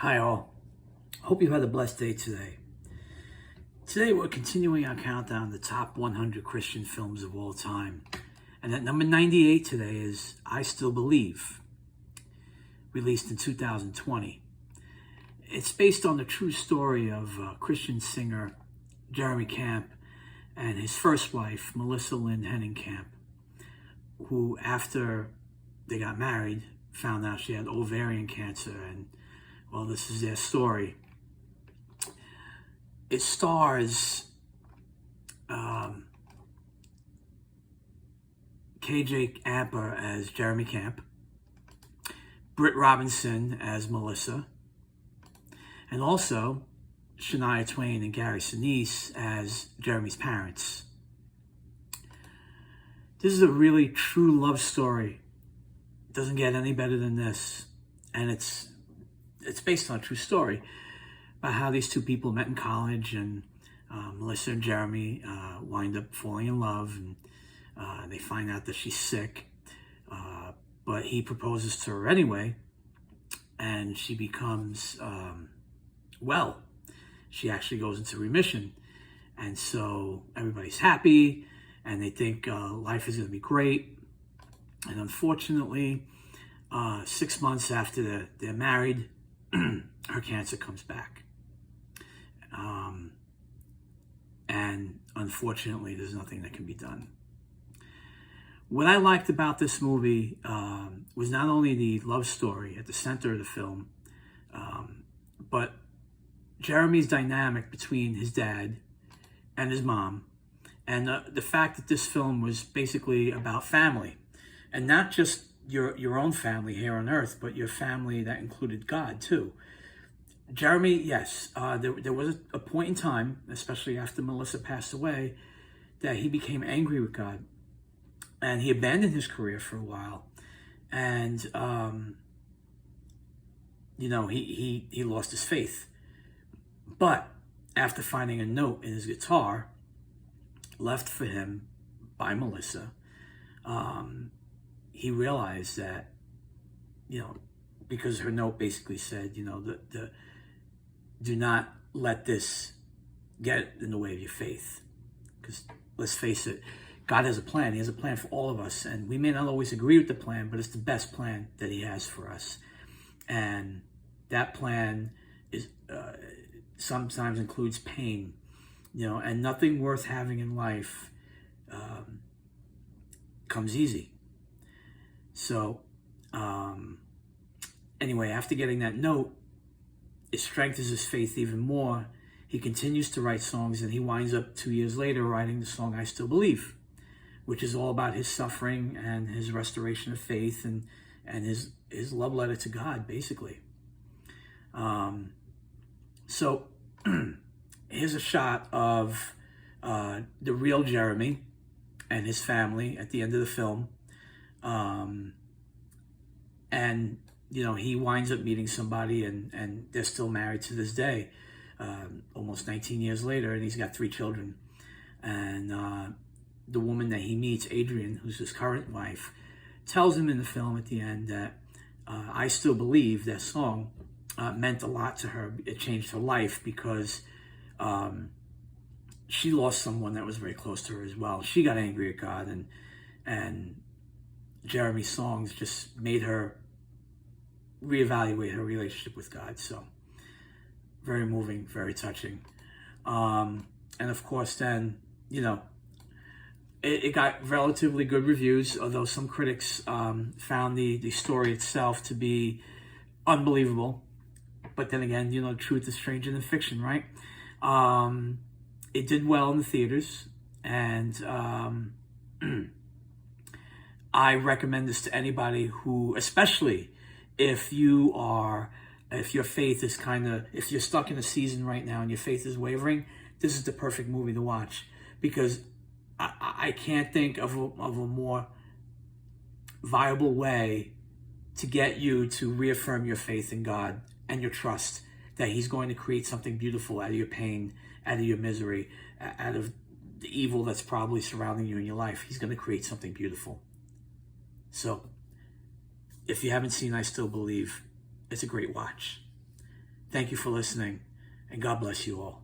Hi all. Hope you had a blessed day today. Today we're continuing our countdown to the top 100 Christian films of all time. And at number 98 today is I Still Believe, released in 2020. It's based on the true story of Christian singer Jeremy Camp and his first wife, Melissa Lynn Henning Camp, who after they got married found out she had ovarian cancer, and well, this is their story. It stars KJ Apa as Jeremy Camp, Britt Robinson as Melissa, and also Shania Twain and Gary Sinise as Jeremy's parents. This is a really true love story. It doesn't get any better than this, and it's based on a true story about how these two people met in college, and Melissa and Jeremy wind up falling in love, and they find out that she's sick, but he proposes to her anyway, and she becomes well. She actually goes into remission, and so everybody's happy, and they think life is going to be great. And unfortunately, 6 months after they're married, her cancer comes back. And unfortunately, there's nothing that can be done. What I liked about this movie was not only the love story at the center of the film, but Jeremy's dynamic between his dad and his mom, and the fact that this film was basically about family, and not just your own family here on earth, but your family that included God too. Jeremy, yes, there was a point in time, especially after Melissa passed away, that he became angry with God, and he abandoned his career for a while, and he lost his faith. But after finding a note in his guitar left for him by Melissa, he realized that, because her note basically said, do not let this get in the way of your faith. Because let's face it, God has a plan. He has a plan for all of us. And we may not always agree with the plan, but it's the best plan that he has for us. And that plan is sometimes includes pain, and nothing worth having in life comes easy. So anyway, after getting that note, it strengthens his faith even more. He continues to write songs, and he winds up 2 years later writing the song I Still Believe, which is all about his suffering and his restoration of faith and his love letter to God, basically. So here's a shot of the real Jeremy and his family at the end of the film. And he winds up meeting somebody, and they're still married to this day, almost 19 years later, and he's got 3 children. And the woman that he meets, Adrian, who's his current wife, tells him in the film at the end that I Still Believe, that song, meant a lot to her. It changed her life because she lost someone that was very close to her as well. She got angry at God, and Jeremy's songs just made her reevaluate her relationship with God. So very moving, very touching. And of course then, it got relatively good reviews, although some critics found the story itself to be unbelievable. But then again, truth is stranger than fiction, right? It did well in the theaters, and I recommend this to anybody who, especially if your faith is if you're stuck in a season right now and your faith is wavering, this is the perfect movie to watch, because I can't think of a more viable way to get you to reaffirm your faith in God and your trust that he's going to create something beautiful out of your pain, out of your misery, out of the evil that's probably surrounding you in your life. He's going to create something beautiful. So if you haven't seen I Still Believe, it's a great watch. Thank you for listening, and God bless you all.